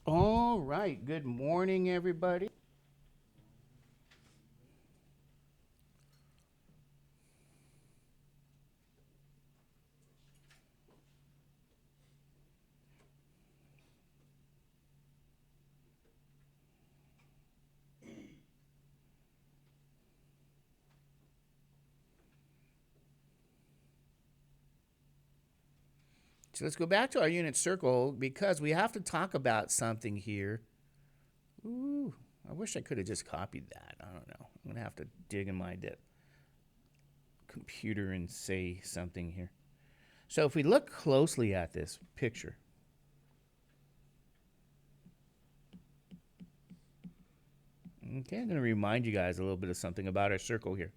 All right. Good morning, everybody. So let's go back to our unit circle because we have to talk about something here. Ooh, I wish I could have just copied that. I don't know. I'm going to have to dig in my computer and say something here. So if we look closely at this picture, okay, I'm going to remind you guys a little bit of something about our circle here.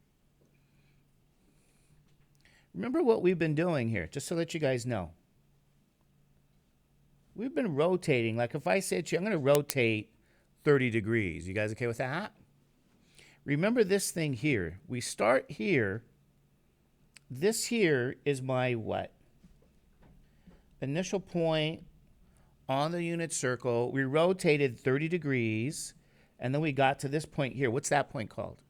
Remember what we've been doing here, just to let you guys know. We've been rotating. Like if I said to you, I'm going to rotate 30 degrees. You guys okay with that? Remember this thing here. We start here. This here is my what? Initial point on the unit circle. We rotated 30 degrees, and then we got to this point here. What's that point called?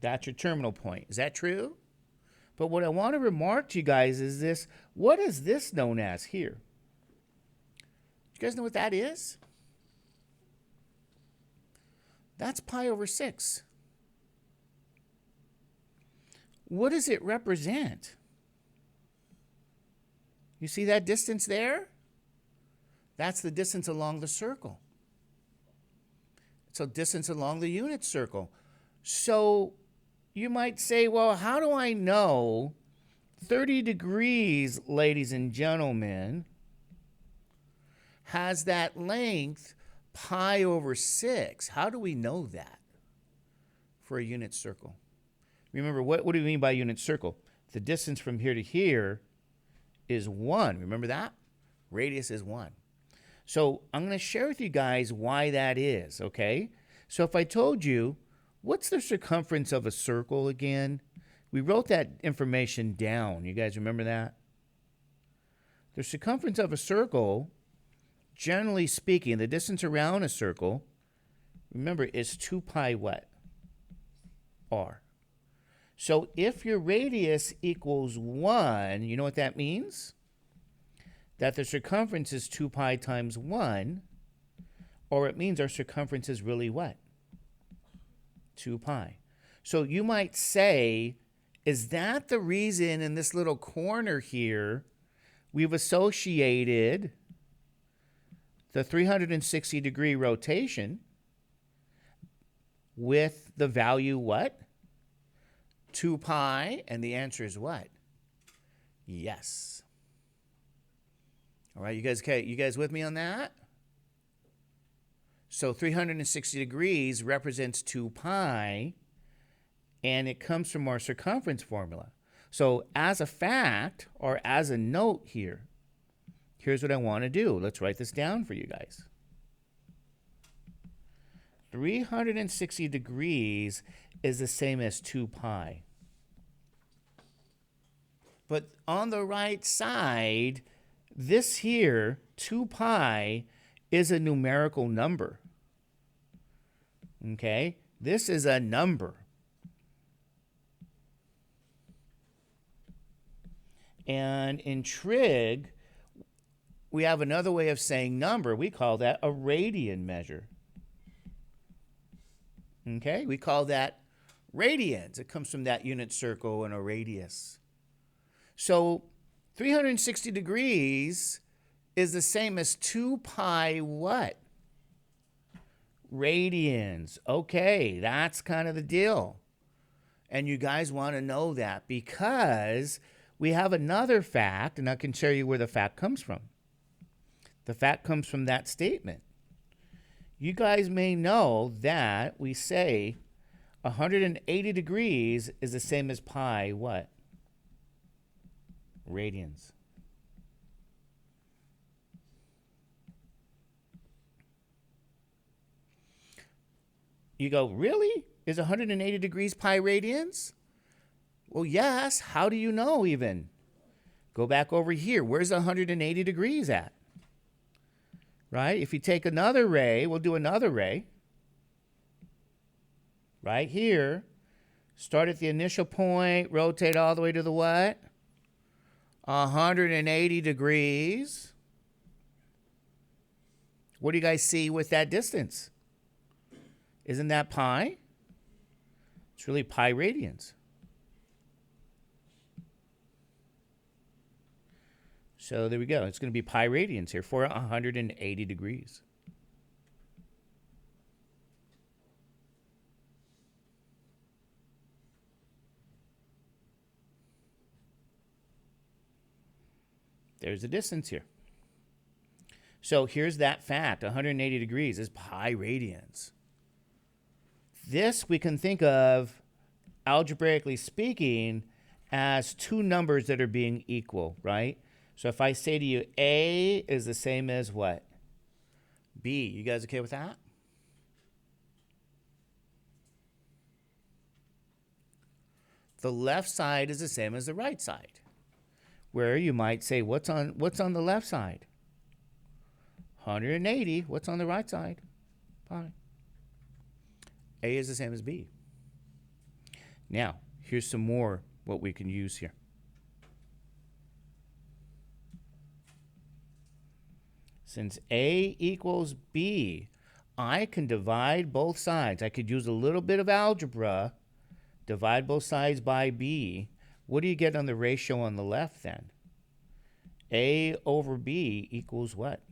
That's your terminal point. Is that true? But what I want to remark to you guys is this. What is this known as here? You guys know what that is? That's pi over 6. What does it represent? You see that distance there? That's the distance along the circle. It's a distance along the unit circle. So you might say, well, how do I know 30 degrees, ladies and gentlemen, has that length pi over 6? How do we know that for a unit circle? Remember, what do we mean by unit circle? The distance from here to here is 1. Remember that? Radius is 1. So I'm going to share with you guys why that is, okay? So if I told you, what's the circumference of a circle again? We wrote that information down. You guys remember that? The circumference of a circle, generally speaking, the distance around a circle, remember, is 2 pi what? R. So if your radius equals 1, you know what that means? That the circumference is 2 pi times 1, or it means our circumference is really what? 2 pi. So you might say, is that the reason in this little corner here we've associated the 360-degree rotation with the value what? 2 pi, and the answer is what? Yes. All right, you guys okay? You guys with me on that? So 360 degrees represents 2 pi, and it comes from our circumference formula. So as a fact, or as a note here, here's what I want to do. Let's write this down for you guys. 360 degrees is the same as 2 pi. But on the right side, this here, 2 pi, is a numerical number. Okay? This is a number. And in trig, we have another way of saying number. We call that a radian measure. Okay? We call that radians. It comes from that unit circle and a radius. So 360 degrees is the same as 2 pi what? Radians. Okay, that's kind of the deal. And you guys want to know that because we have another fact, and I can show you where the fact comes from. The fact comes from that statement. You guys may know that we say 180 degrees is the same as pi what? Radians. You go, really? Is 180 degrees pi radians? Well, yes. How do you know even? Go back over here. Where's 180 degrees at? right? If you take another ray, we'll do another ray. Right here. Start at the initial point, rotate all the way to the what? 180 degrees. What do you guys see with that distance? Isn't that pi? It's really pi radians. So there we go. It's going to be pi radians here for 180 degrees. There's the distance here. So here's that fact. 180 degrees is pi radians. This we can think of, algebraically speaking, as two numbers that are being equal, right? So if I say to you A is the same as what? B. You guys okay with that? The left side is the same as the right side. Where you might say, what's on the left side? 180. What's on the right side? Pi. A is the same as B. Now, here's some more what we can use here. Since A equals B, I can divide both sides. I could use a little bit of algebra, divide both sides by B. What do you get on the ratio on the left then? A over B equals what?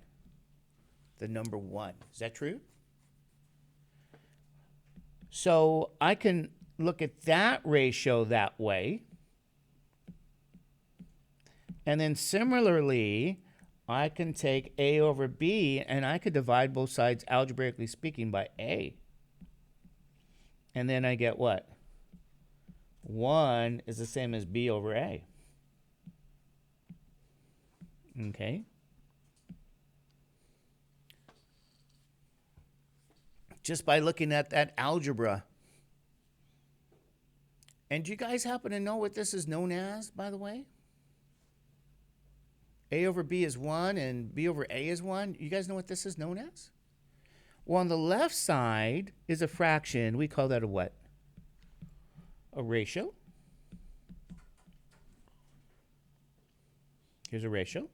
The number 1. Is that true? So I can look at that ratio that way. And then similarly, I can take A over B and I could divide both sides, algebraically speaking, by A. And then I get what? 1 is the same as B over A. Okay. Just by looking at that algebra. And do you guys happen to know what this is known as, by the way? A over B is 1 and B over A is 1. You guys know what this is known as? Well, on the left side is a fraction. We call that a what? A ratio. Here's a ratio.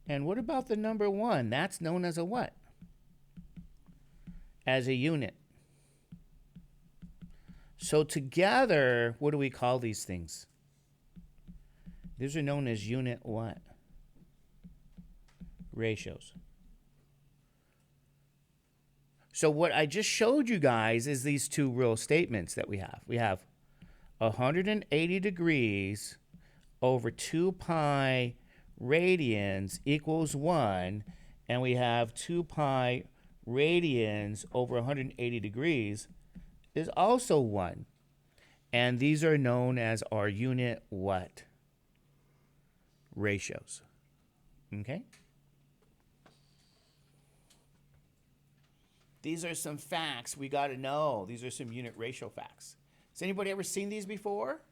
And what about the number 1? That's known as a what? As a unit. So together, what do we call these things? These are known as unit what? Ratios. So what I just showed you guys is these two real statements that we have. We have 180 degrees over 2 pi radians equals 1, and we have 2 pi radians over 180 degrees is also 1. And these are known as our unit what? Ratios. Okay? These are some facts we got to know. These are some unit ratio facts. Has anybody ever seen these before?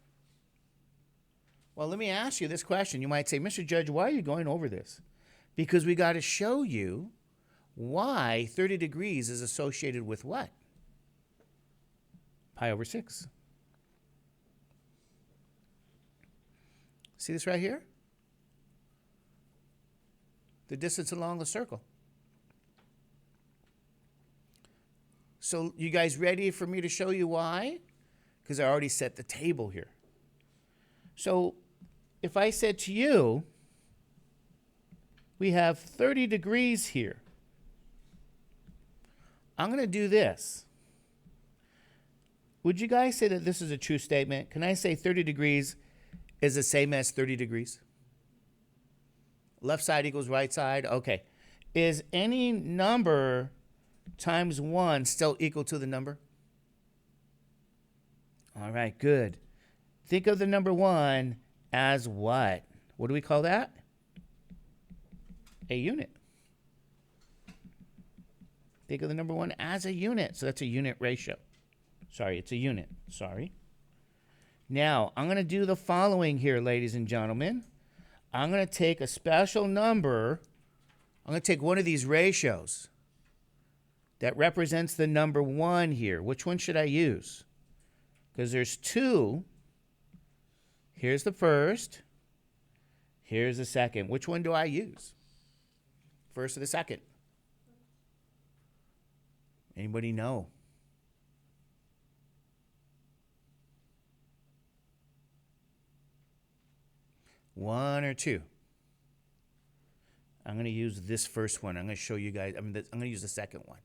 Well, let me ask you this question. You might say, Mr. Judge, why are you going over this? Because we got to show you why 30 degrees is associated with what? Pi over 6. See this right here? The distance along the circle. So you guys ready for me to show you why? Because I already set the table here. So if I said to you, we have 30 degrees here. I'm going to do this. Would you guys say that this is a true statement? Can I say 30 degrees is the same as 30 degrees? Left side equals right side? Okay. Is any number times 1 still equal to the number? All right, good. Think of the number 1 as what? What do we call that? A unit. Think of the number 1 as a unit. So that's a unit ratio. Sorry, it's a unit. Sorry. Now, I'm going to do the following here, ladies and gentlemen. I'm going to take a special number I'm going to take one of these ratios that represents the number 1 here. Which one should I use? Because there's 2. Here's the first. Here's the second. Which one do I use? First or the second? Anybody know? One or two? I'm going to use this first one. I'm going to show you guys. I'm going to use the second one.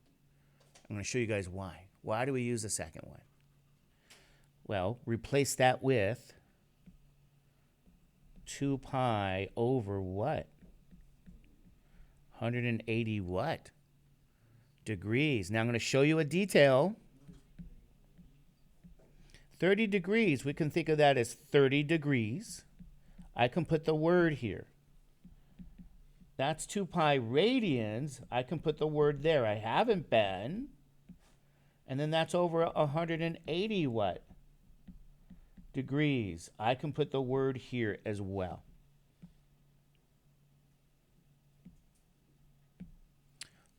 I'm going to show you guys why. Why do we use the second one? Well, replace that with 2 pi over what? 180 what? Degrees. Now I'm going to show you a detail. 30 degrees, we can think of that as 30 degrees. I can put the word here. That's 2 pi radians. I can put the word there. I haven't been. And then that's over 180 what? Degrees. I can put the word here as well.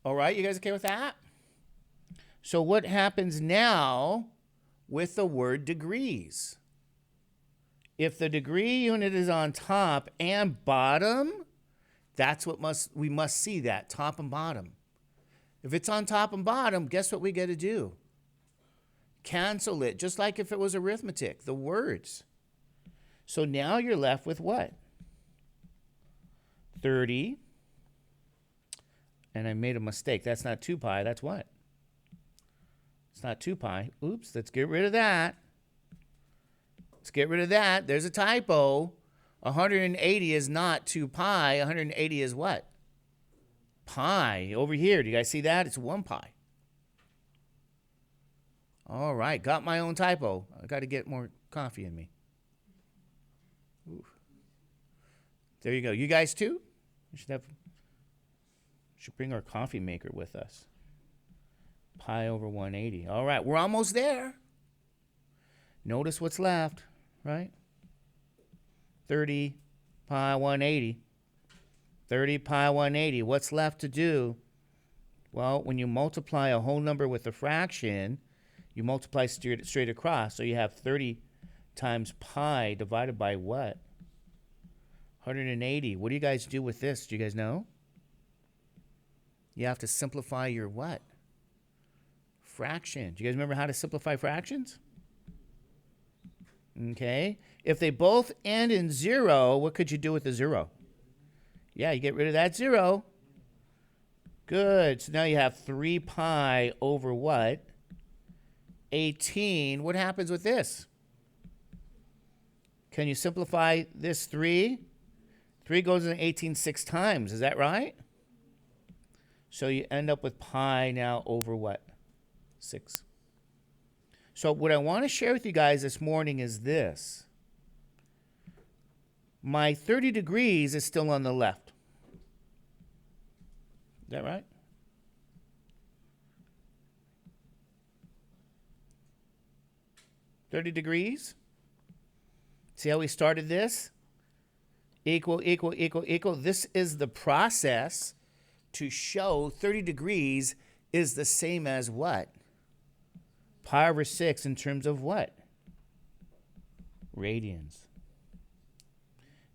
All right, you guys okay with that? So what happens now with the word degrees? If the degree unit is on top and bottom, that's what we must see that, top and bottom. If it's on top and bottom, guess what we got to do? Cancel it, just like if it was arithmetic, the words. So now you're left with what? 30. And I made a mistake. That's not 2 pi. That's what? It's not 2 pi. Oops, let's get rid of that. Let's get rid of that. There's a typo. 180 is not 2 pi. 180 is what? Pi. Over here, do you guys see that? It's 1 pi. All right, got my own typo. I got to get more coffee in me. Ooh. There you go. You guys too? We should bring our coffee maker with us. Pi over 180. All right, we're almost there. Notice what's left, right? 30 pi 180. 30 pi 180. What's left to do? Well, when you multiply a whole number with a fraction, you multiply straight across. So you have 30 times pi divided by what? 180. What do you guys do with this? Do you guys know? You have to simplify your what? Fraction. Do you guys remember how to simplify fractions? Okay. If they both end in 0, what could you do with the 0? Yeah, you get rid of that 0. Good. So now you have 3 pi over what? 18. What happens with this? Can you simplify this 3? 3 goes in 18 6 times. Is that right? So you end up with pi now over what? 6. So what I want to share with you guys this morning is this. My 30 degrees is still on the left. Is that right? $30 degrees. See how we started this? Equal, equal, equal, equal. This is the process to show 30 degrees is the same as what? Pi over 6 in terms of what? Radians.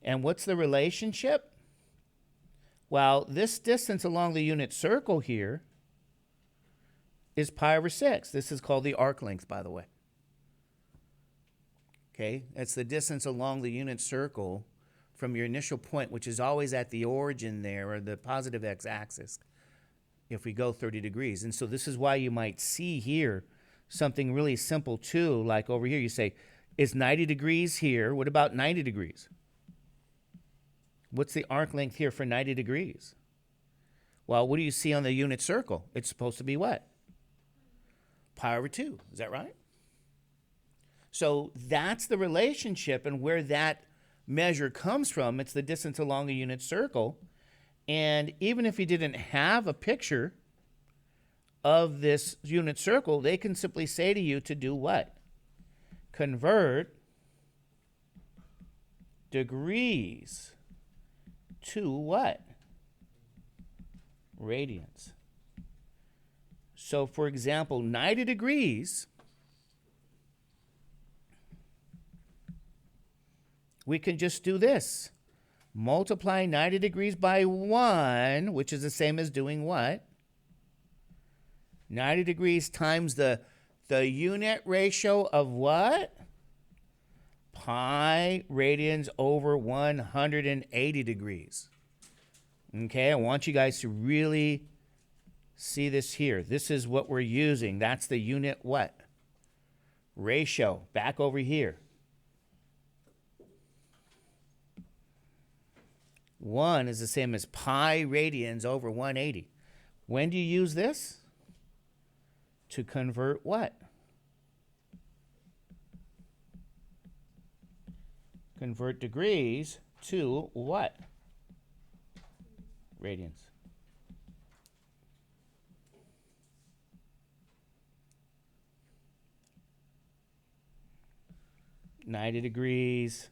And what's the relationship? Well, this distance along the unit circle here is pi over 6. This is called the arc length, by the way. Okay, that's the distance along the unit circle from your initial point, which is always at the origin there, or the positive x-axis, if we go 30 degrees. And so this is why you might see here something really simple too, like over here you say, it's 90 degrees here. What about 90 degrees? What's the arc length here for 90 degrees? Well, what do you see on the unit circle? It's supposed to be what? Pi over 2. Is that right? So that's the relationship, and where that measure comes from, it's the distance along a unit circle. And even if you didn't have a picture of this unit circle, they can simply say to you to do what? Convert degrees to what? radians. So, for example, 90 degrees, we can just do this. Multiply 90 degrees by 1, which is the same as doing what? 90 degrees times the unit ratio of what? Pi radians over 180 degrees. Okay, I want you guys to really see this here. This is what we're using. That's the unit what? Ratio. Back over here. 1 is the same as pi radians over 180. When do you use this? To convert what? Convert degrees to what? Radians. $90 degrees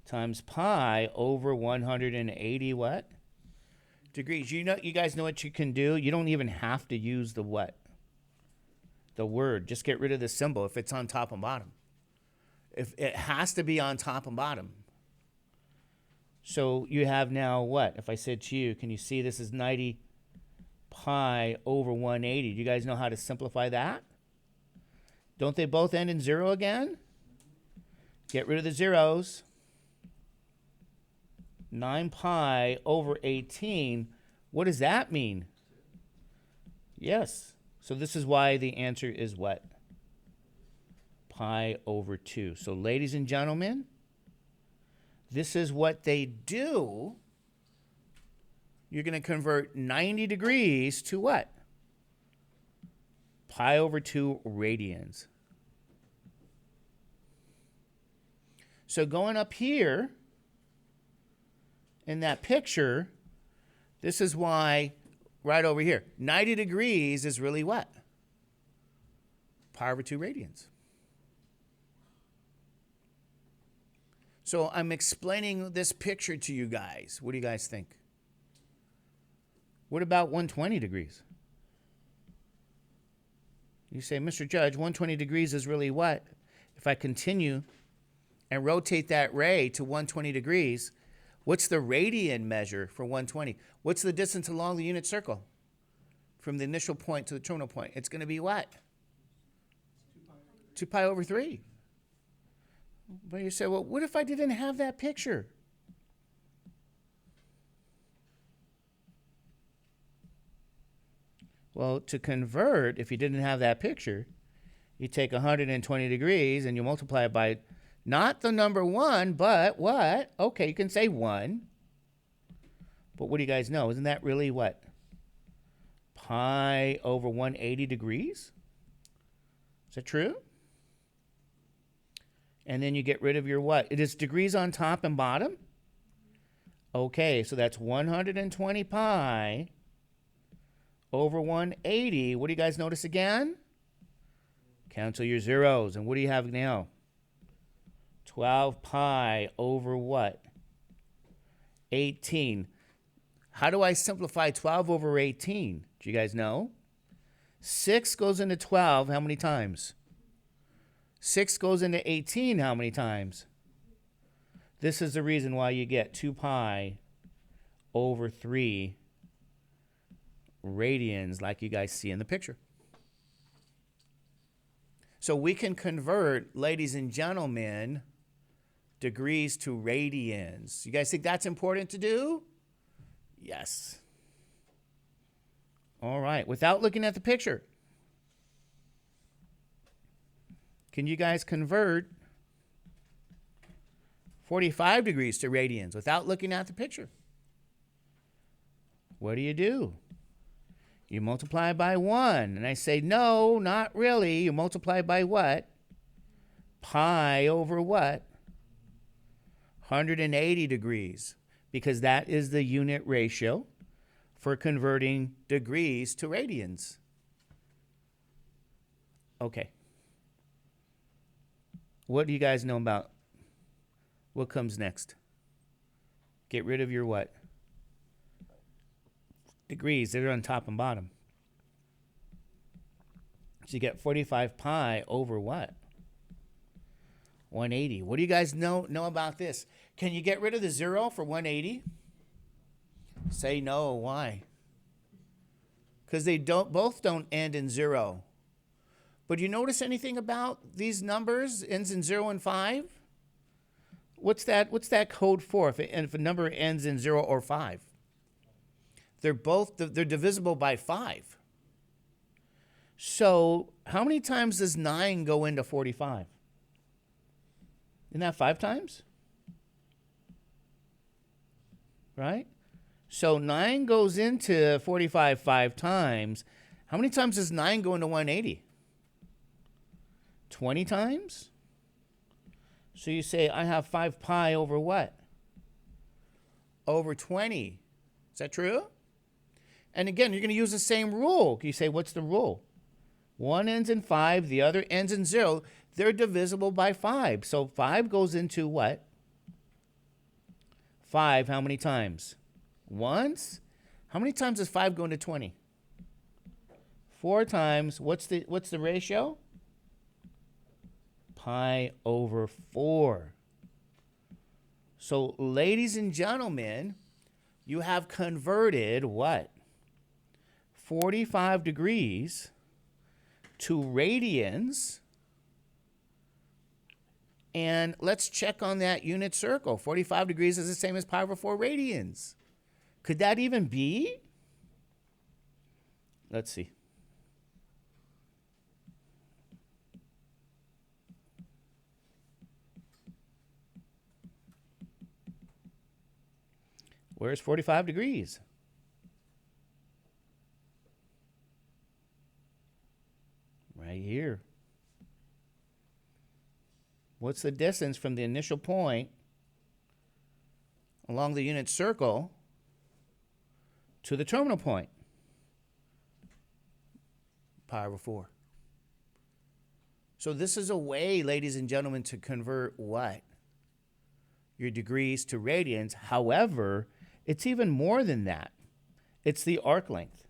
times pi over 180 what? Degrees. You guys know what you can do? You don't even have to use the what? The word. Just get rid of the symbol if it's on top and bottom. If it has to be on top and bottom. So you have now what? If I said to you, can you see this is 90 pi over 180? Do you guys know how to simplify that? Don't they both end in 0 again? Get rid of the zeros. 9 pi over 18. What does that mean? Yes. So this is why the answer is what? Pi over 2. So ladies and gentlemen, this is what they do. You're going to convert 90 degrees to what? Pi over 2 radians. So going up here, in that picture, this is why, right over here, 90 degrees is really what? Pi over 2 radians. So I'm explaining this picture to you guys. What do you guys think? What about 120 degrees? You say, Mr. Judge, 120 degrees is really what? If I continue and rotate that ray to 120 degrees, what's the radian measure for 120? What's the distance along the unit circle from the initial point to the terminal point? It's going to be what? 2 pi over 3. But you say, well, what if I didn't have that picture? Well, to convert, if you didn't have that picture, you take 120 degrees and you multiply it by not the number 1, but what? Okay, you can say 1. But what do you guys know? Isn't that really what? Pi over 180 degrees? Is that true? And then you get rid of your what? It is degrees on top and bottom? Okay, so that's 120 pi over 180. What do you guys notice again? Cancel your zeros. And what do you have now? 12 pi over what? 18. How do I simplify 12 over 18? Do you guys know? 6 goes into 12 how many times? 6 goes into 18 how many times? This is the reason why you get 2 pi over 3 radians like you guys see in the picture. So we can convert, ladies and gentlemen, degrees to radians. You guys think that's important to do? Yes. All right. Without looking at the picture, can you guys convert 45 degrees to radians without looking at the picture? What do? You multiply by 1. And I say, no, not really. You multiply by what? Pi over what? 180 degrees. Because that is the unit ratio for converting degrees to radians. Okay. What do you guys know about what comes next? Get rid of your what? degrees. They're on top and bottom. So you get 45 pi over what? 180. What do you guys know about this? Can you get rid of the 0 for 180? Say no. Why? Because they both don't end in 0. But you notice anything about these numbers? Ends in 0 and 5? What's that code for if a number ends in 0 or 5? They're divisible by 5. So how many times does 9 go into 45? Isn't that 5 times? Right? So 9 goes into 45 5 times. How many times does 9 go into 180? 20 times? So you say, I have 5 pi over what? Over 20. Is that true? And again, you're going to use the same rule. You say, what's the rule? One ends in 5, the other ends in 0. They're divisible by 5. So 5 goes into what? 5 how many times? Once? How many times does 5 go into 20? 4 times. What's the ratio? Pi over 4. So, ladies and gentlemen, you have converted what? 45 degrees to radians. And let's check on that unit circle. 45 degrees is the same as pi over 4 radians. Could that even be? Let's see. Where's 45 degrees? Right here. What's the distance from the initial point along the unit circle to the terminal point? Pi over 4. So this is a way, ladies and gentlemen, to convert what? Your degrees to radians. However, it's even more than that. It's the arc length.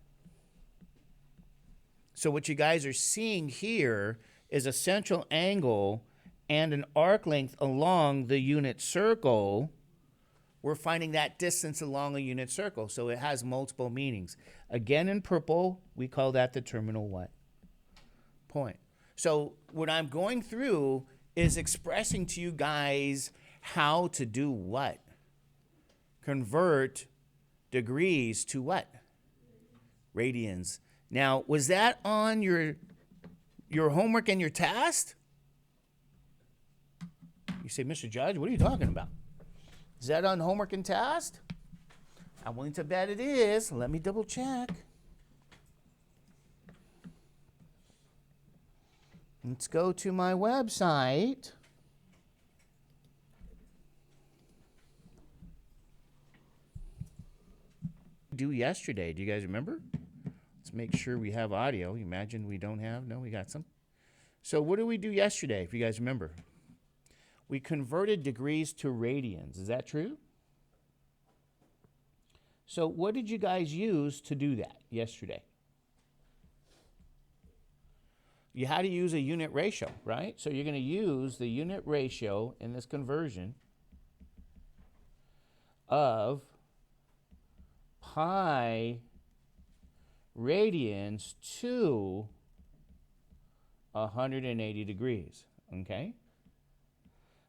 So what you guys are seeing here is a central angle and an arc length along the unit circle. We're finding that distance along a unit circle. So it has multiple meanings. Again, in purple, we call that the terminal what? Point. So what I'm going through is expressing to you guys how to do what? Convert degrees to what? Radians. Now, was that on your homework and your test? You say, Mr. Judge, what are you talking about? Is that on homework and test? I'm willing to bet it is. Let me double check. Let's go to my website. Do yesterday. Do you guys remember? Let's make sure we have audio. You imagine we don't have? No, we got some. So what did we do yesterday, if you guys remember? We converted degrees to radians. Is that true? So what did you guys use to do that yesterday? You had to use a unit ratio, right? So you're going to use the unit ratio in this conversion of pi radians to 180 degrees, okay?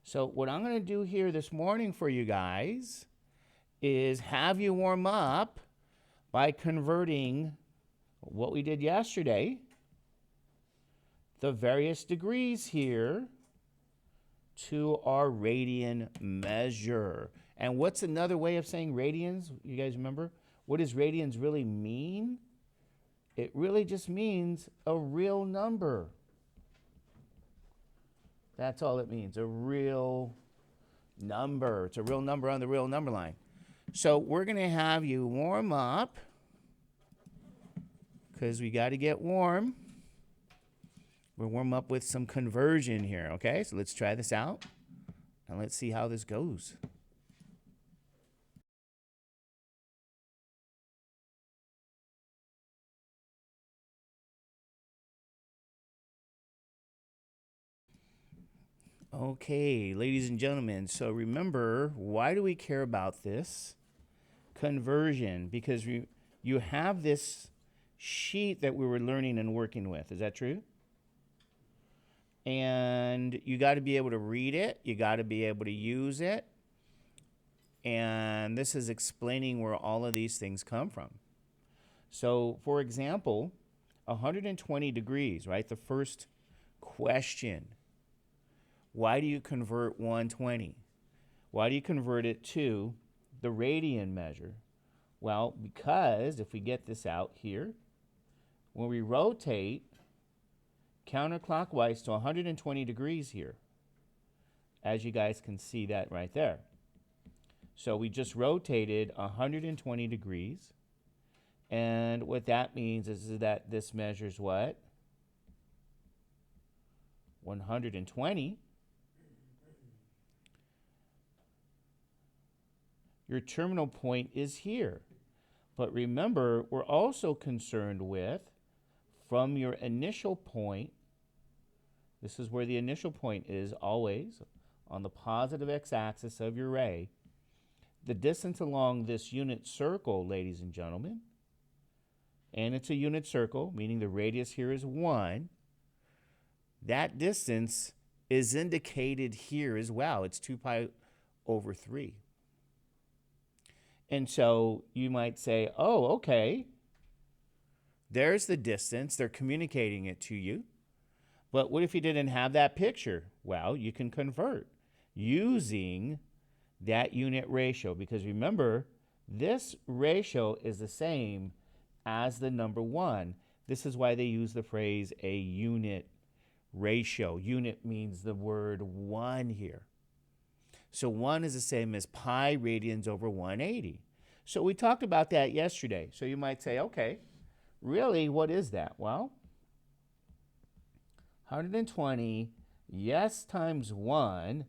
So what I'm going to do here this morning for you guys is have you warm up by converting what we did yesterday, the various degrees here, to our radian measure. And what's another way of saying radians? You guys remember? What does radians really mean? It really just means a real number. That's all it means, a real number. It's a real number on the real number line. So we're going to have you warm up because we got to get warm. We'll warm up with some conversion here, okay? So let's try this out, and let's see how this goes. Okay, ladies and gentlemen, so remember, why do we care about this? Conversion, because you have this sheet that we were learning and working with. Is that true? And you got to be able to read it. You got to be able to use it. And this is explaining where all of these things come from. So, for example, 120 degrees, right? The first question. Why do you convert 120? Why do you convert it to the radian measure? Well, because if we get this out here, when we rotate counterclockwise to 120 degrees here, as you guys can see that right there. So we just rotated 120 degrees. And what that means is that this measures what? 120. Your terminal point is here. But remember, we're also concerned with, from your initial point, this is where the initial point is always, on the positive x-axis of your ray, the distance along this unit circle, ladies and gentlemen, and it's a unit circle, meaning the radius here is 1, that distance is indicated here as well. It's 2 pi over 3. And so you might say, oh, okay, there's the distance. They're communicating it to you. But what if you didn't have that picture? Well, you can convert using that unit ratio, because remember, this ratio is the same as the number 1. This is why they use the phrase a unit ratio. Unit means the word 1 here. So 1 is the same as pi radians over 180. So we talked about that yesterday. So you might say, okay, really, what is that? Well, 120, yes, times 1,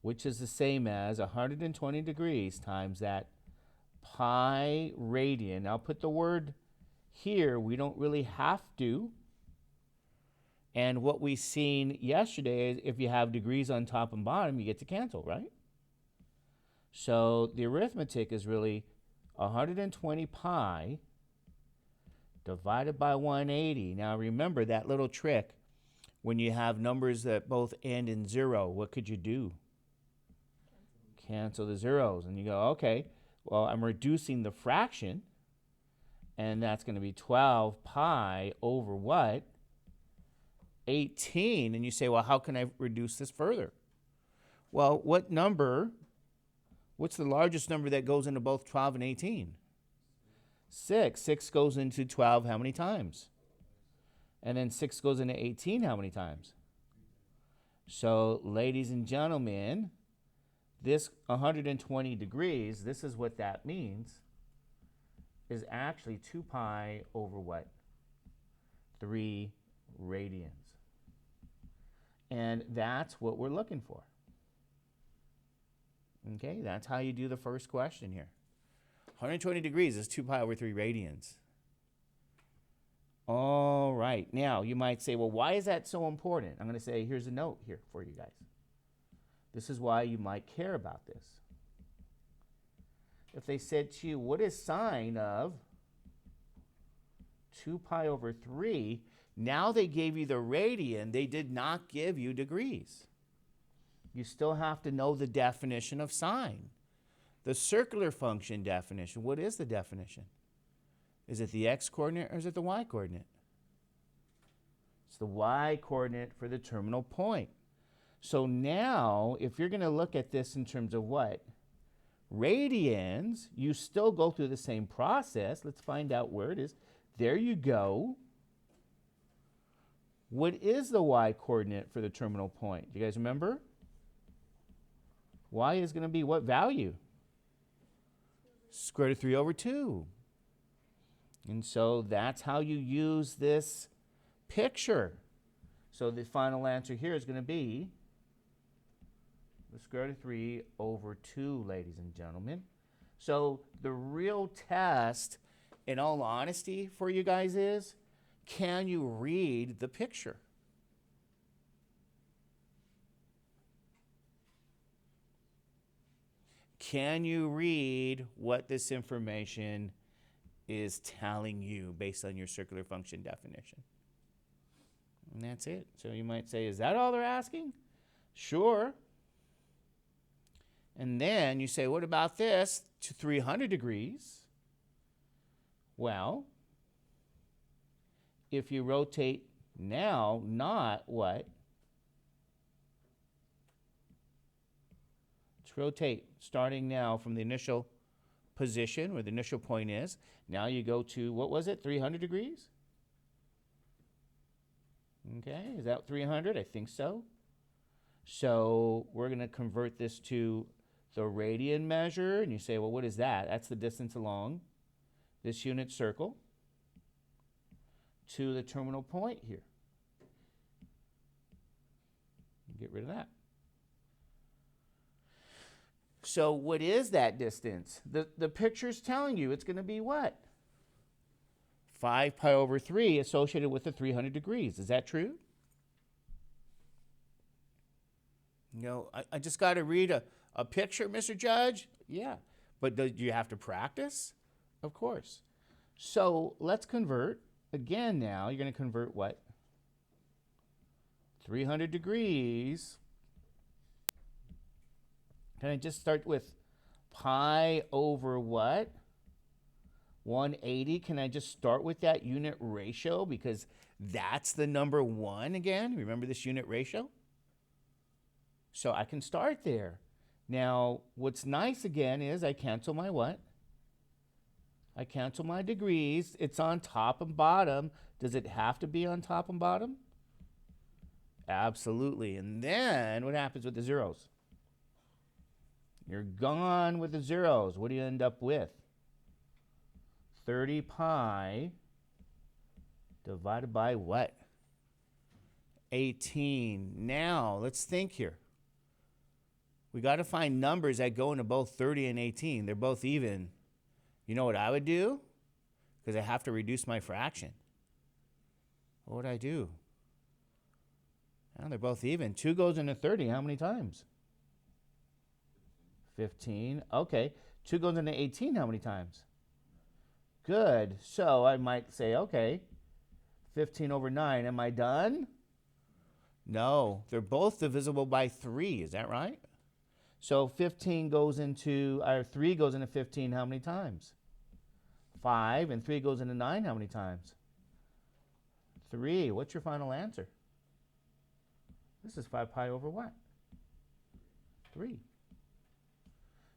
which is the same as 120 degrees times that pi radian. I'll put the word here. We don't really have to. And what we seen yesterday is if you have degrees on top and bottom, you get to cancel, right? So the arithmetic is really 120 pi divided by 180. Now remember that little trick. When you have numbers that both end in 0, what could you do? Cancel the zeros. And you go, okay, well, I'm reducing the fraction. And that's going to be 12 pi over what? 18. And you say, well, how can I reduce this further? Well, what's the largest number that goes into both 12 and 18? 6. 6 goes into 12 how many times? And then 6 goes into 18 how many times? So, ladies and gentlemen, this 120 degrees, this is what that means, is actually 2 pi over what? 3 radians. And that's what we're looking for. Okay, that's how you do the first question here. 120 degrees is 2 pi over 3 radians. All right. Now, you might say, well, why is that so important? I'm going to say, here's a note here for you guys. This is why you might care about this. If they said to you, what is sine of 2 pi over 3? Now they gave you the radian. They did not give you degrees. You still have to know the definition of sine. The circular function definition, what is the definition? Is it the x-coordinate or is it the y-coordinate? It's the y-coordinate for the terminal point. So now, if you're going to look at this in terms of what? Radians, you still go through the same process. Let's find out where it is. There you go. What is the y-coordinate for the terminal point? Do you guys remember? Y is going to be what value? Square root of 3 over 2. And so that's how you use this picture. So the final answer here is going to be the square root of 3 over 2, ladies and gentlemen. So the real test, in all honesty, for you guys is, can you read the picture? Can you read what this information is telling you based on your circular function definition? And that's it. So you might say, is that all they're asking? Sure. And then you say, what about this to 300 degrees? Well, if you rotate now, not what? Let's rotate, starting now from the initial position where the initial point is. Now you go to, what was it, 300 degrees? Okay, is that 300? I think so. So we're going to convert this to the radian measure. And you say, well, what is that? That's the distance along this unit circle to the terminal point here. Get rid of that. So what is that distance? The picture's telling you it's going to be what? 5 pi over 3 associated with the 300 degrees. Is that true? No, I just got to read a picture, Mr. Judge? Yeah. But do you have to practice? Of course. So let's convert. Again now, you're going to convert what? 300 degrees. Can I just start with pi over what? 180. Can I just start with that unit ratio? Because that's the number 1 again. Remember this unit ratio? So I can start there. Now, what's nice again is I cancel my what? I cancel my degrees. It's on top and bottom. Does it have to be on top and bottom? Absolutely. And then what happens with the zeros? You're gone with the zeros. What do you end up with? 30 pi divided by what? 18. Now, let's think here. We got to find numbers that go into both 30 and 18. They're both even. You know what I would do? Because I have to reduce my fraction. What would I do? Well, they're both even. 2 goes into 30 how many times? 15. Okay. 2 goes into 18 how many times? Good. So I might say, okay, 15 over 9. Am I done? No. They're both divisible by 3. Is that right? So 15 goes into, or 3 goes into 15 how many times? 5. And 3 goes into 9 how many times? 3. What's your final answer? This is 5 pi over what? 3.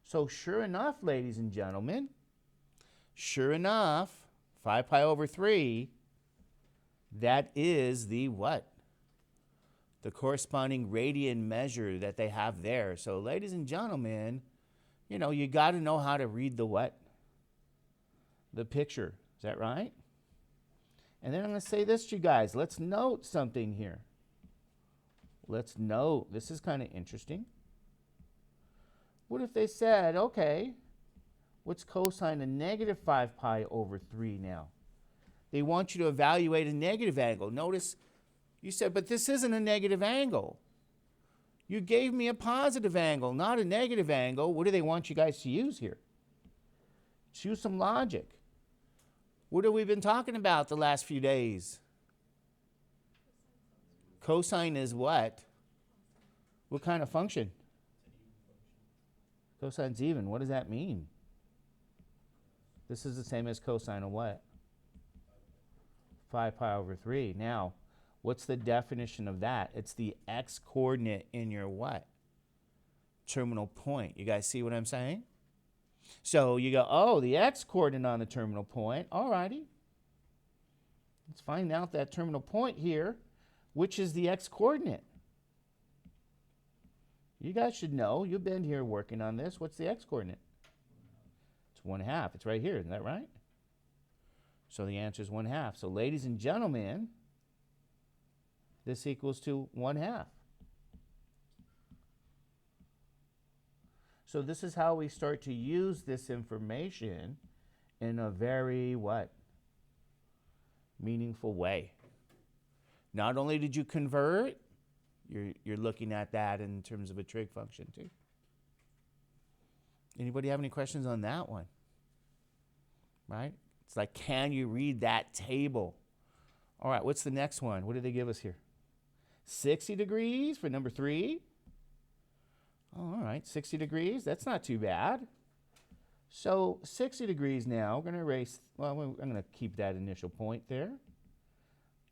So sure enough, ladies and gentlemen, sure enough, 5 pi over 3, that is the what? The corresponding radian measure that they have there. So ladies and gentlemen, you know, you got to know how to read the what? The picture. Is that right? And then I'm going to say this to you guys. Let's note something here. Let's note. This is kind of interesting. What if they said, okay, what's cosine of negative 5 pi over 3 now? They want you to evaluate a negative angle. Notice you said, but this isn't a negative angle. You gave me a positive angle, not a negative angle. What do they want you guys to use here? Choose some logic. What have we been talking about the last few days? Cosine is what? What kind of function? Cosine's even. What does that mean? This is the same as cosine of what? 5 pi over 3. Now, what's the definition of that? It's the x-coordinate in your what? Terminal point. You guys see what I'm saying? So you go, oh, the x-coordinate on the terminal point. All righty. Let's find out that terminal point here, which is the x-coordinate. You guys should know. You've been here working on this. What's the x-coordinate? It's 1/2. It's right here. Isn't that right? So the answer is 1/2. So ladies and gentlemen, this equals to 1/2. So this is how we start to use this information in a very what? Meaningful way. Not only did you convert, you're looking at that in terms of a trig function too. Anybody have any questions on that one? Right? It's like, can you read that table? All right, what's the next one? What did they give us here? 60 degrees for number 3. All right, 60 degrees. That's not too bad. So 60 degrees now. We're going to erase, well, I'm going to keep that initial point there.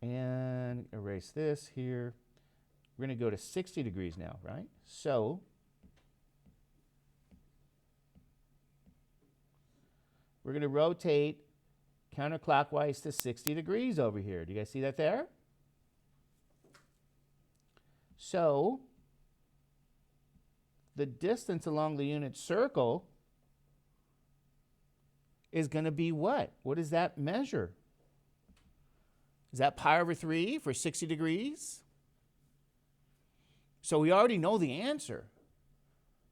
And erase this here. We're going to go to 60 degrees now, right? So we're going to rotate counterclockwise to 60 degrees over here. Do you guys see that there? So the distance along the unit circle is going to be what? What does that measure? Is that pi over 3 for 60 degrees? So we already know the answer.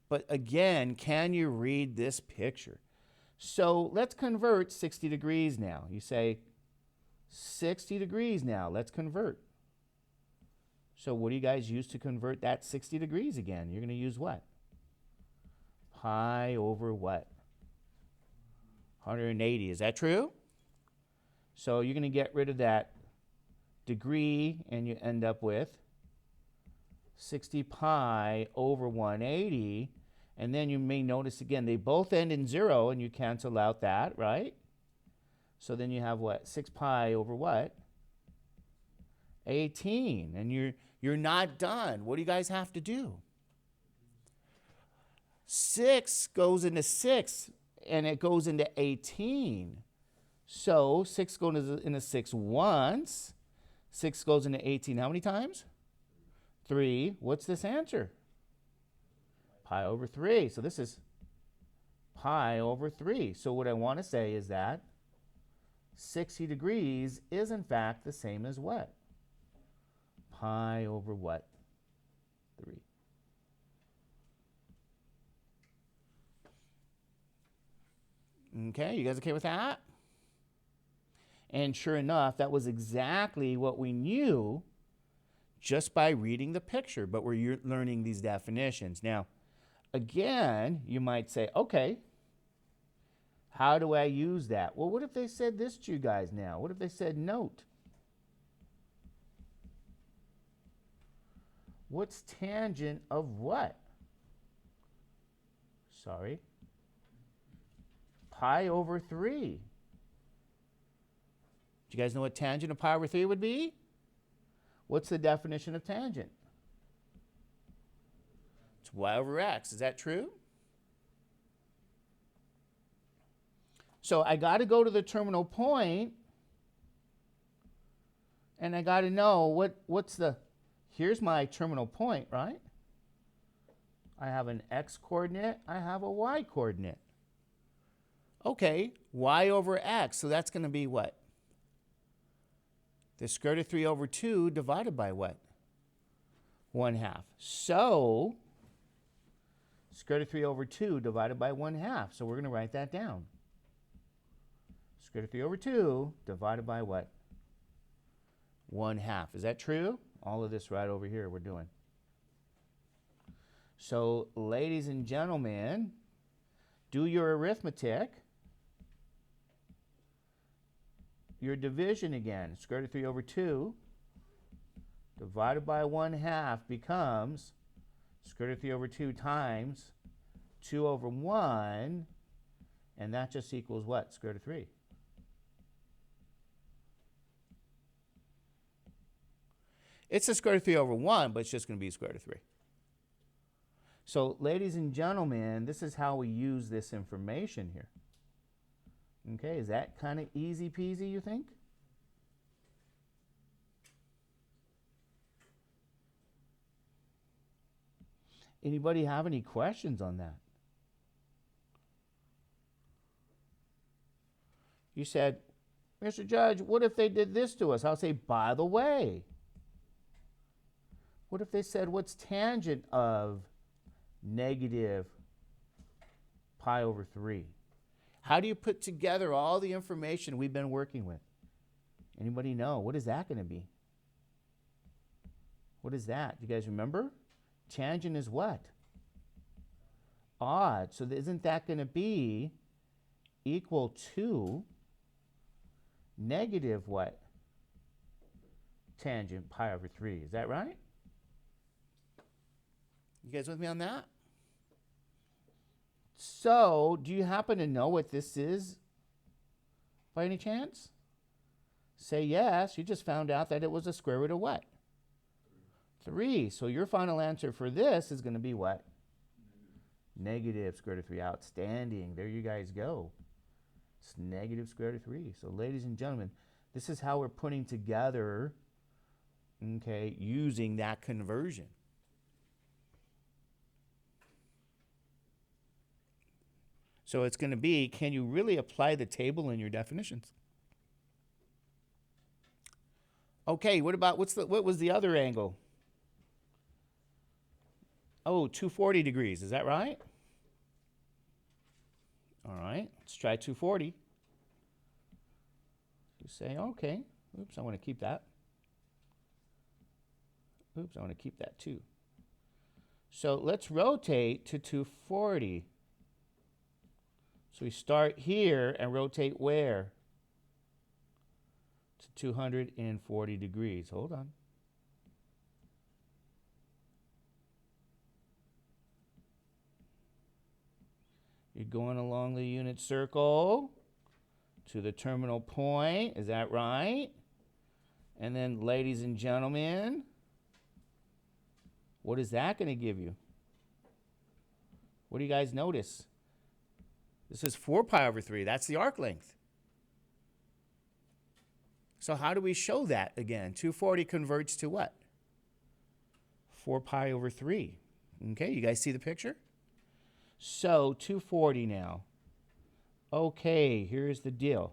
But again, can you read this picture? So let's convert 60 degrees now. You say 60 degrees now. Let's convert. So what do you guys use to convert that 60 degrees again? You're going to use what? Pi over what? 180. Is that true? So you're going to get rid of that degree and you end up with 60 pi over 180. And then you may notice again, they both end in 0 and you cancel out that, right? So then you have what? 6 pi over what? 18. And you're not done. What do you guys have to do? 6 goes into 6 and it goes into 18. So 6 goes into 6 once. 6 goes into 18 how many times? 3. What's this answer? Pi over 3. So this is pi over 3. So what I want to say is that 60 degrees is in fact the same as what? Pi over what? 3. Okay, you guys okay with that? And sure enough, that was exactly what we knew just by reading the picture, but we're learning these definitions. Now, again, you might say, okay, how do I use that? Well, what if they said this to you guys now? What if they said note? What's tangent of what? Sorry. Pi over 3. Do you guys know what tangent of pi over 3 would be? What's the definition of tangent? It's y over x. Is that true? So I got to go to the terminal point, and I got to know what's the, here's my terminal point, right? I have an x coordinate, I have a y coordinate. Okay, y over x, so that's going to be what? The square root of 3 over 2 divided by what? 1/2. So, square root of 3 over 2 divided by 1/2. So we're going to write that down. Square root of 3 over 2 divided by what? 1/2. Is that true? All of this right over here we're doing. So, ladies and gentlemen, do your arithmetic. Your division again, square root of 3 over 2 divided by 1/2 becomes square root of 3 over 2 times 2 over 1, and that just equals what? Square root of 3. It's a square root of 3 over 1, but it's just going to be square root of 3. So, ladies and gentlemen, this is how we use this information here. Okay, is that kind of easy peasy, you think? Anybody have any questions on that? You said, Mr. Judge, what if they did this to us? I'll say, by the way. What if they said, what's tangent of negative pi over 3? How do you put together all the information we've been working with? Anybody know? What is that going to be? What is that? Do you guys remember? Tangent is what? odd. So isn't that going to be equal to negative what? Tangent pi over 3. Is that right? You guys with me on that? So, do you happen to know what this is by any chance? Say yes. You just found out that it was a square root of what? 3. So your final answer for this is going to be what? Negative square root of 3. Outstanding. There you guys go. It's negative square root of 3. So ladies and gentlemen, this is how we're putting together, okay, using that conversion. So it's going to be, can you really apply the table in your definitions? Okay, what about, what was the other angle? Oh, 240 degrees, is that right? All right, let's try 240. You say, okay, oops, I want to keep that. Oops, I want to keep that too. So let's rotate to 240. So we start here and rotate where? To 240 degrees. Hold on. You're going along the unit circle to the terminal point. Is that right? And then, ladies and gentlemen, what is that going to give you? What do you guys notice? This is 4 pi over 3. That's the arc length. So how do we show that again? 240 converts to what? 4 pi over 3. Okay, you guys see the picture? So 240 now. Okay, here's the deal.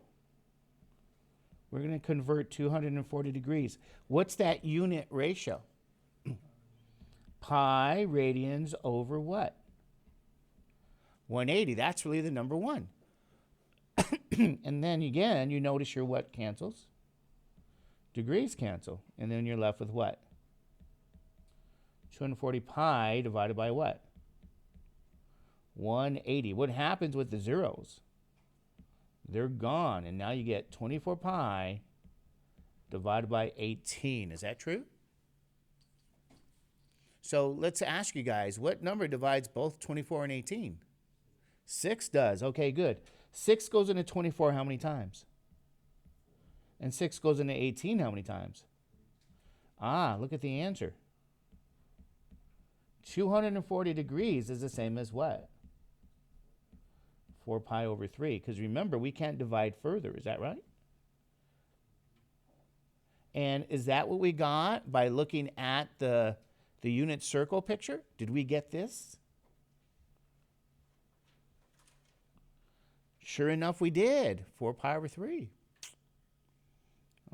We're going to convert 240 degrees. What's that unit ratio? Pi radians over what? 180. That's really the number 1. And then again, you notice your what cancels? Degrees cancel. And then you're left with what? 240 pi divided by what? 180. What happens with the zeros? They're gone. And now you get 24 pi divided by 18. Is that true? So let's ask you guys, what number divides both 24 and 18? 6 does. Okay, good. 6 goes into 24 how many times? And 6 goes into 18 how many times? Ah, look at the answer. 240 degrees is the same as what? 4 pi over 3. Because remember, we can't divide further. Is that right? And is that what we got by looking at the unit circle picture? Did we get this? Sure enough, we did. 4 pi over 3.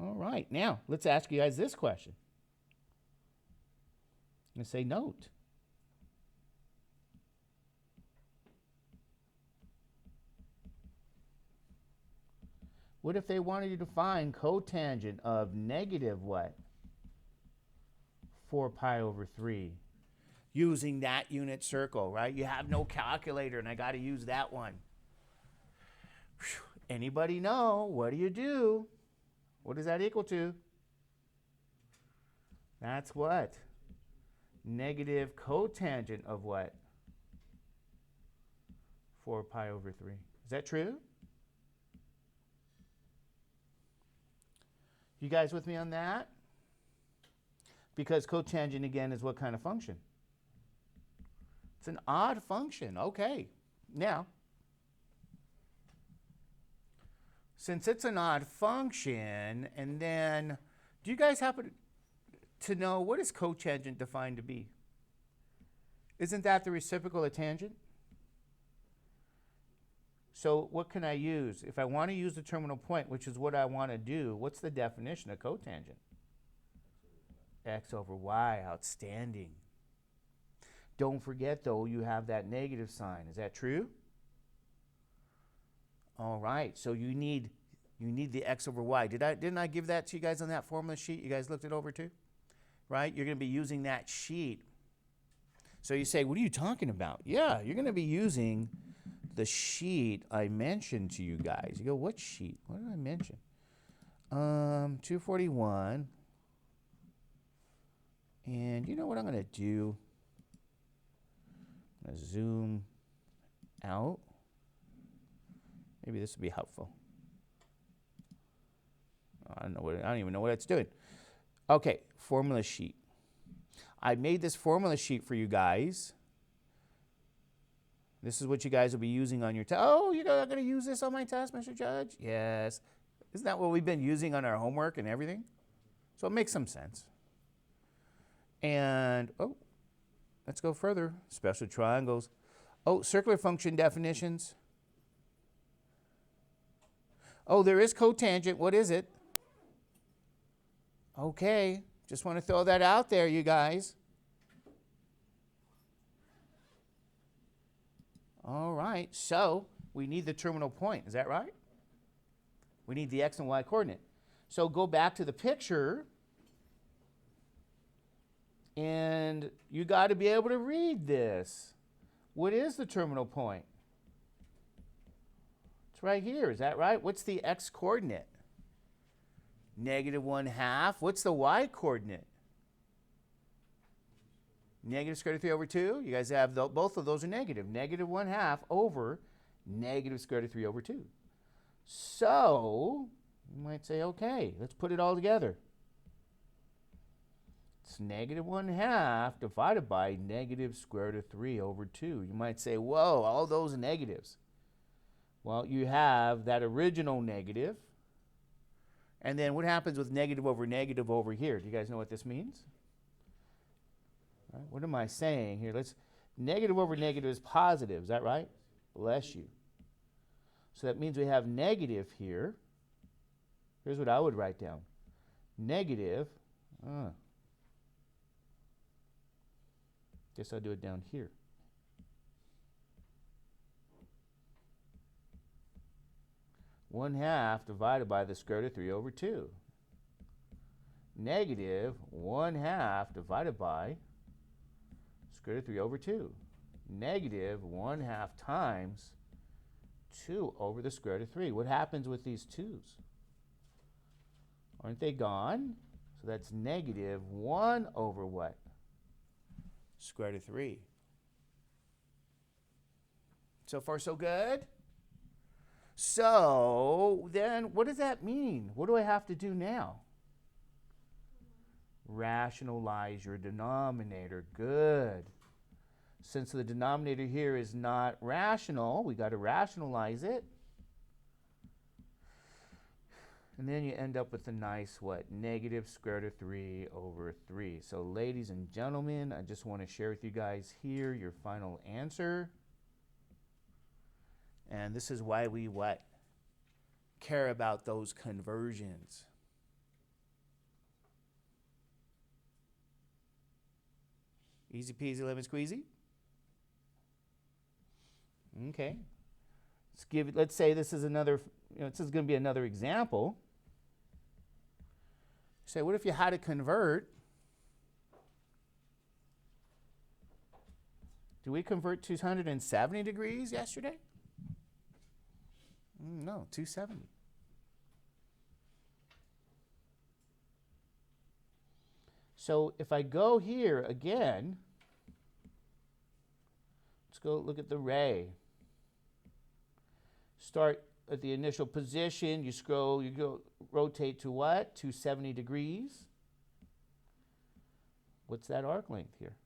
All right. Now, let's ask you guys this question. And say note. What if they wanted you to find cotangent of negative what? 4 pi over 3. Using that unit circle, right? You have no calculator, and I got to use that one. Whew. Anybody know? What do you do? What does that equal to? That's what? Negative cotangent of what? 4 pi over 3. Is that true? You guys with me on that? Because cotangent, again, is what kind of function? It's an odd function. Okay. Now, since it's an odd function, and then, do you guys happen to know what is cotangent defined to be? Isn't that the reciprocal of tangent? So what can I use? If I want to use the terminal point, which is what I want to do, what's the definition of cotangent? X over y. Outstanding. Don't forget, though, you have that negative sign. Is that true? All right. So you need the x over y. Didn't I give that to you guys on that formula sheet? You guys looked it over too? Right? You're going to be using that sheet So you say, what are you talking about? Yeah, you're going to be using the sheet I mentioned to you guys. You go, what sheet? What did I mention? 241. And you know what I'm going to do? I'm going to zoom out. Maybe this will be helpful. I don't even know what it's doing. Okay, formula sheet. I made this formula sheet for you guys. This is what you guys will be using on your test. Oh, you're not going to use this on my test, Mr. Judge? Yes. Isn't that what we've been using on our homework and everything? So it makes some sense. And, oh, let's go further. Special triangles. Oh, circular function definitions. Oh, there is cotangent. What is it? Okay. Just want to throw that out there, you guys. All right. So we need the terminal point. Is that right? We need the x and y coordinate. So go back to the picture. And you got to be able to read this. What is the terminal point? It's right here. Is that right? What's the x coordinate? -1/2. What's the y coordinate? Negative square root of 3 over 2. You guys have both of those are negative. -1/2 over negative square root of 3 over 2. So you might say, okay, let's put it all together. It's -1/2 divided by negative square root of 3 over 2. You might say, whoa, all those negatives. Well, you have that original negative. And then what happens with negative over here? Do you guys know what this means? All right, what am I saying here? Negative over negative is positive. Is that right? Bless you. So that means we have negative here. Here's what I would write down. Negative. Guess I'll do it down here. (1/2) divided by the square root of 3 over 2. Negative 1/2 divided by square root of 3 over 2. Negative 1/2 times 2 over the square root of 3. What happens with these 2's? Aren't they gone? So that's negative 1 over what? Square root of 3. So far, so good? So then what does that mean? What do I have to do now? Rationalize your denominator. Good. Since the denominator here is not rational, we got to rationalize it. And then you end up with a nice, what? Negative square root of 3 over 3. So ladies and gentlemen, I just want to share with you guys here your final answer. And this is why we what? Care about those conversions. Easy peasy lemon squeezy. Okay. Let's say this is another, this is going to be another example. Say, what if you had to convert? Do we convert 270 degrees yesterday? No, 270. So if I go here again, let's go look at the ray. Start at the initial position, you scroll, you go rotate to what? 270 degrees. What's that arc length here?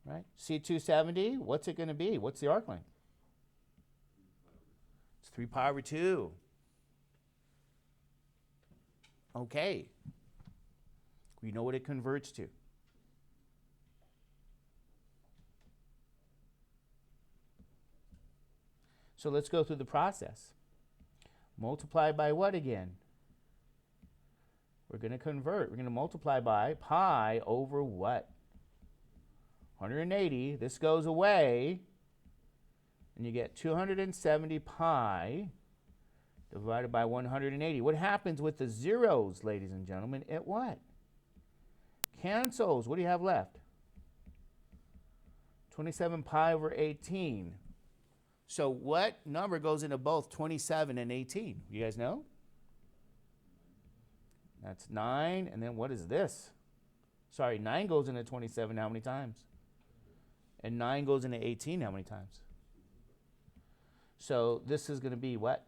Right? See 270, what's it going to be? What's the arc length? It's 3 pi over 2. Okay. We know what it converts to. So let's go through the process. Multiply by what again? We're going to convert. We're going to multiply by pi over what? 180. This goes away. And you get 270 pi divided by 180. What happens with the zeros, ladies and gentlemen? It what? Cancels. What do you have left? 27 pi over 18. So what number goes into both 27 and 18? You guys know? That's 9. And then what is this? Sorry, 9 goes into 27 how many times? And 9 goes into 18 how many times? So this is going to be what?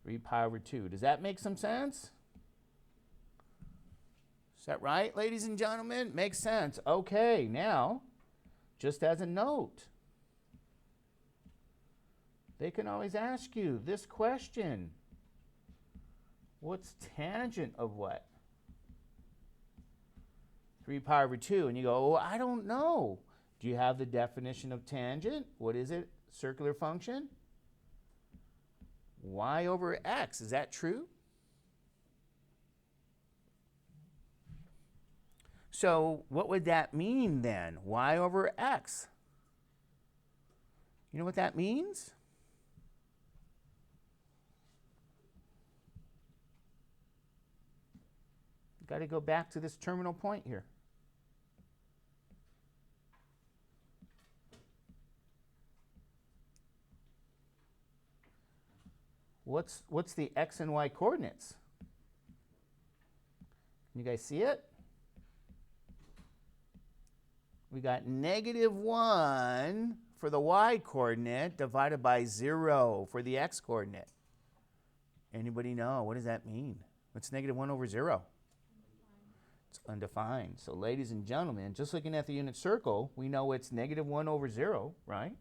3 pi over 2. Does that make some sense? Is that right, ladies and gentlemen? Makes sense. Okay, now, just as a note, they can always ask you this question. What's tangent of what? 3 pi over 2. And you go, oh, I don't know. Do you have the definition of tangent? What is it? Circular function? Y over x. Is that true? So what would that mean then? Y over x. You know what that means? You've got to go back to this terminal point here. What's the x and y coordinates? Can you guys see it? We got -1 for the y coordinate divided by 0 for the x coordinate. Anybody know? What does that mean? What's -1 over 0? It's undefined. So ladies and gentlemen, just looking at the unit circle, we know it's -1 over 0, right?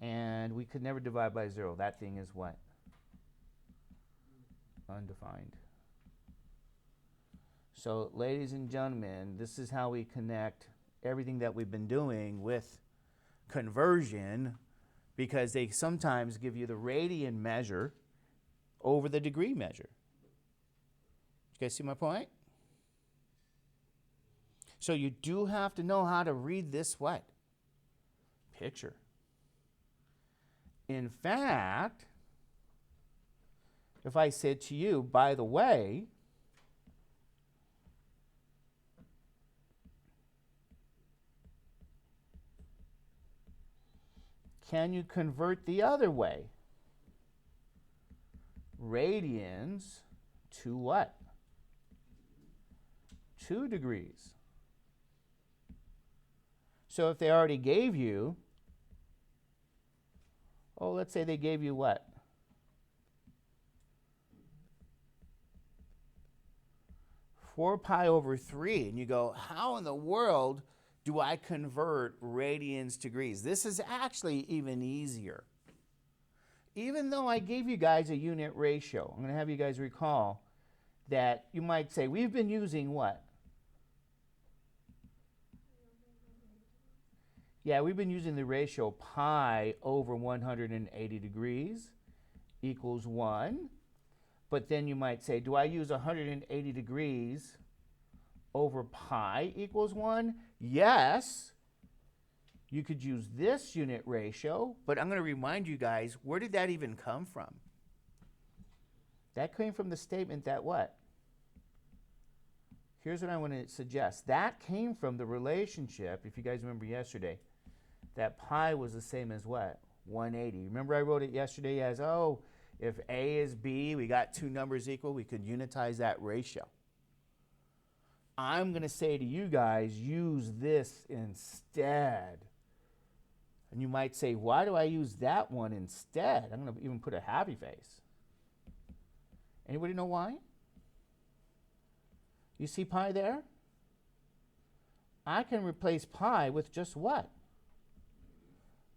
And we could never divide by 0. That thing is what? Undefined. So, ladies and gentlemen, this is how we connect everything that we've been doing with conversion, because they sometimes give you the radian measure over the degree measure. You guys see my point? So you do have to know how to read this what? Picture. In fact, if I said to you, by the way, can you convert the other way? Radians to what? 2 degrees. So if they already gave you, oh, let's say they gave you what? 4 pi over 3. And you go, how in the world do I convert radians to degrees? This is actually even easier. Even though I gave you guys a unit ratio, I'm going to have you guys recall that you might say, we've been using what? Yeah, we've been using the ratio pi over 180 degrees equals 1. But then you might say, do I use 180 degrees over pi equals 1? Yes. You could use this unit ratio, but I'm going to remind you guys, where did that even come from? That came from the statement that what? Here's what I want to suggest. That came from the relationship, if you guys remember yesterday, that pi was the same as what? 180. Remember I wrote it yesterday as, oh, if A is B, we got 2 numbers equal, we could unitize that ratio. I'm going to say to you guys, use this instead. And you might say, why do I use that one instead? I'm going to even put a happy face. Anybody know why? You see pi there? I can replace pi with just what?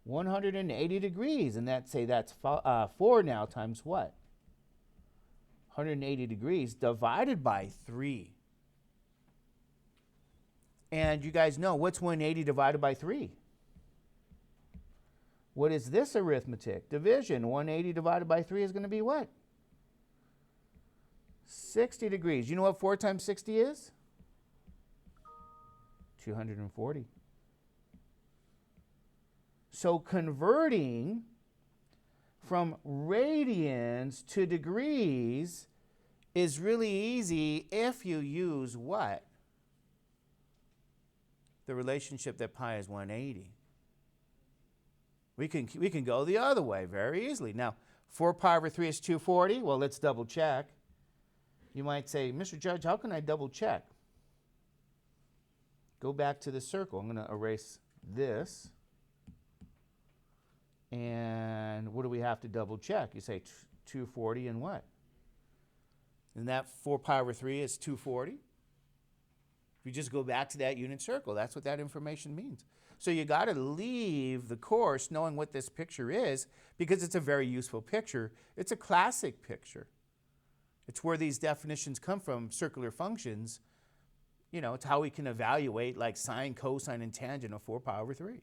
180 degrees, and that's 4 now times what? 180 degrees divided by 3. And you guys know, what's 180 divided by 3? What is this arithmetic? Division. 180 divided by 3 is going to be what? 60 degrees. You know what 4 times 60 is? 240. So converting from radians to degrees is really easy if you use what? The relationship that pi is 180. We can go the other way very easily. Now, 4 pi over 3 is 240. Well, let's double check. You might say, Mr. Judge, how can I double check? Go back to the circle. I'm going to erase this. And what do we have to double check? You say 240 and what? And that 4 pi over 3 is 240. If you just go back to that unit circle, that's what that information means. So you got to leave the course knowing what this picture is, because it's a very useful picture. It's a classic picture. It's where these definitions come from, circular functions. You know, it's how we can evaluate like sine, cosine, and tangent of 4 pi over 3.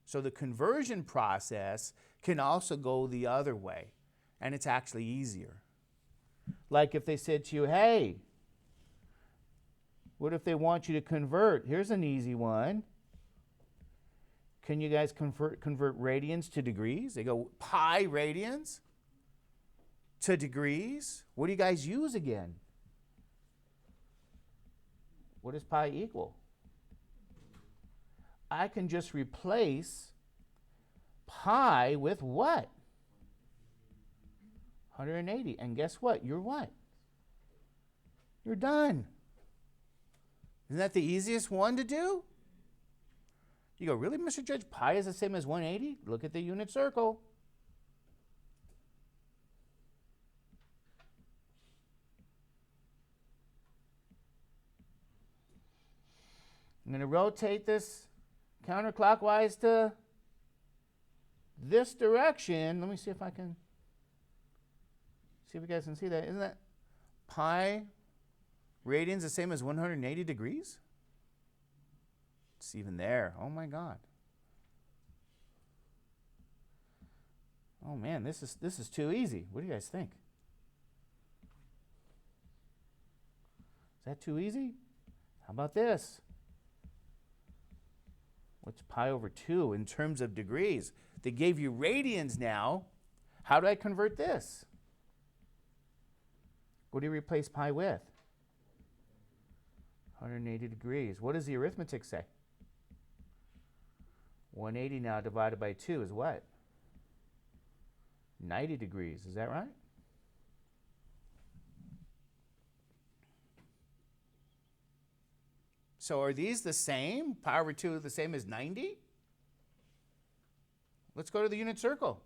So the conversion process can also go the other way, and it's actually easier. Like if they said to you, hey, what if they want you to convert? Here's an easy one. Can you guys convert radians to degrees? They go pi radians to degrees. What do you guys use again? What does pi equal? I can just replace pi with what? 180. And guess what? You're what? You're done. Isn't that the easiest one to do? You go, really, Mr. Judge? Pi is the same as 180? Look at the unit circle. I'm going to rotate this counterclockwise to this direction. Let me see if I can, see if you guys can see that. Isn't that pi radians the same as 180 degrees? It's even there. Oh my God. Oh man, this is too easy. What do you guys think? Is that too easy? How about this? What's pi over 2 in terms of degrees? They gave you radians now. How do I convert this? What do you replace pi with? 180 degrees. What does the arithmetic say? 180 now divided by 2 is what? 90 degrees. Is that right? So are these the same? Pi over 2 is the same as 90? Let's go to the unit circle.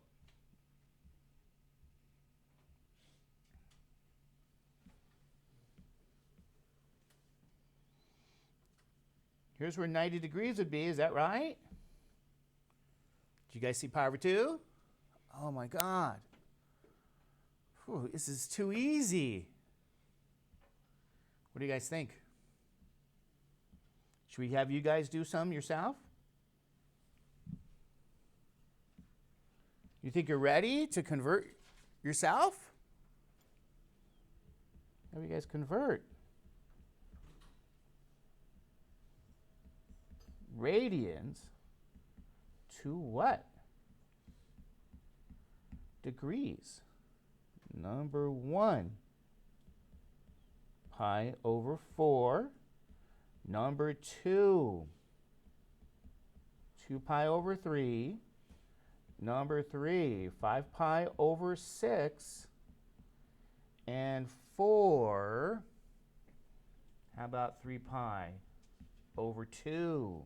Here's where 90 degrees would be. Is that right? Do you guys see pi over 2? Oh my God. Whew, this is too easy. What do you guys think? Should we have you guys do some yourself? You think you're ready to convert yourself? How do you guys convert? Radians to what? Degrees. Number 1. Pi over 4. Number 2. 2 pi over 3. Number 3. 5 pi over 6. And 4. How about 3 pi over 2?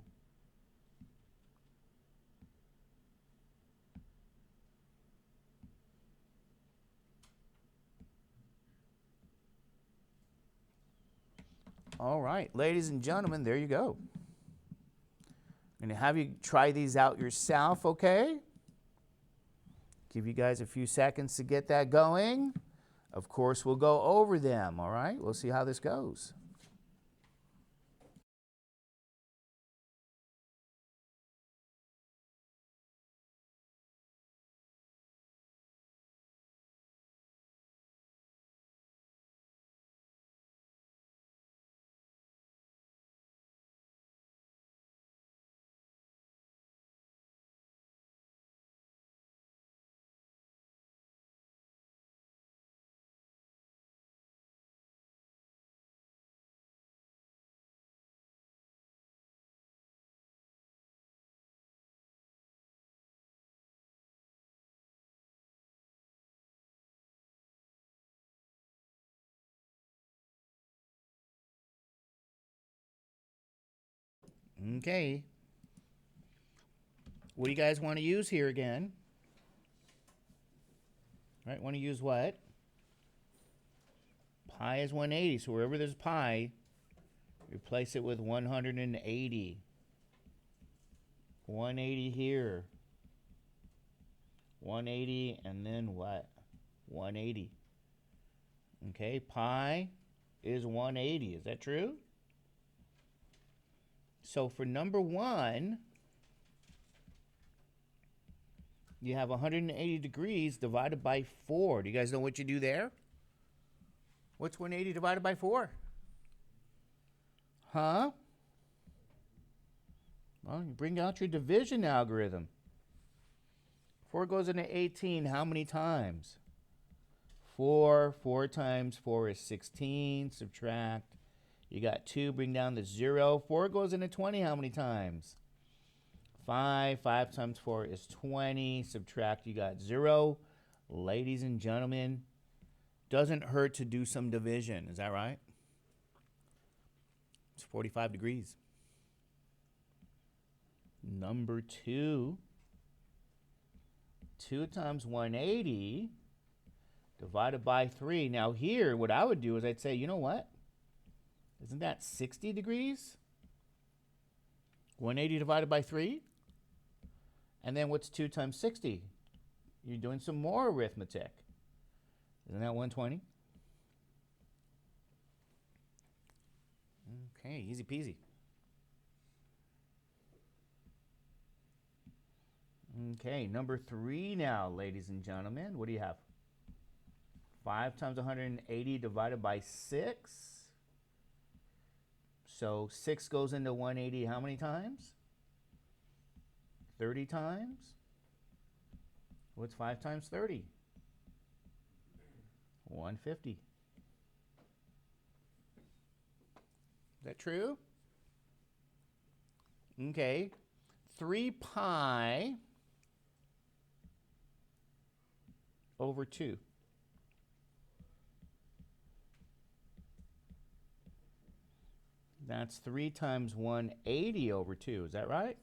All right, ladies and gentlemen, there you go. I'm going to have you try these out yourself, okay? Give you guys a few seconds to get that going. Of course, we'll go over them, all right? We'll see how this goes. Okay. What do you guys want to use here again? Right, want to use what? Pi is 180, so wherever there's pi, replace it with 180. 180 here. 180, and then what? 180. Okay, pi is 180. Is that true? So for number 1, you have 180 degrees divided by 4. Do you guys know what you do there? What's 180 divided by 4? Huh? Well, you bring out your division algorithm. 4 goes into 18 how many times? 4. 4 times 4 is 16. Subtract. You got 2. Bring down the 0. 4 goes into 20 how many times? 5. 5 times 4 is 20. Subtract. You got 0. Ladies and gentlemen, doesn't hurt to do some division. Is that right? It's 45 degrees. Number 2. 2 times 180 divided by 3. Now here, what I would do is I'd say, you know what? Isn't that 60 degrees? 180 divided by 3? And then what's 2 times 60? You're doing some more arithmetic. Isn't that 120? Okay, easy peasy. Okay, number 3 now, ladies and gentlemen. What do you have? 5 times 180 divided by 6. So 6 goes into 180 how many times? 30 times. What's 5 times 30? 150. Is that true? Okay. 3 pi over 2. That's 3 times 180 over 2. Is that right?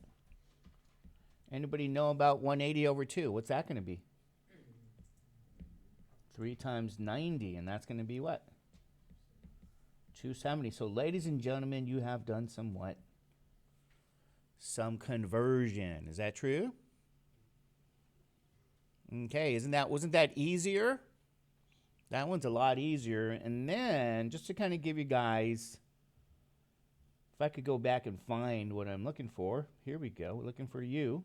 Anybody know about 180 over 2? What's that going to be? 3 times 90, and that's going to be what? 270. So, ladies and gentlemen, you have done some what? Some conversion. Is that true? Okay, wasn't that easier? That one's a lot easier. And then, just to kind of give you guys, if I could go back and find what I'm looking for. Here we go. We're looking for you.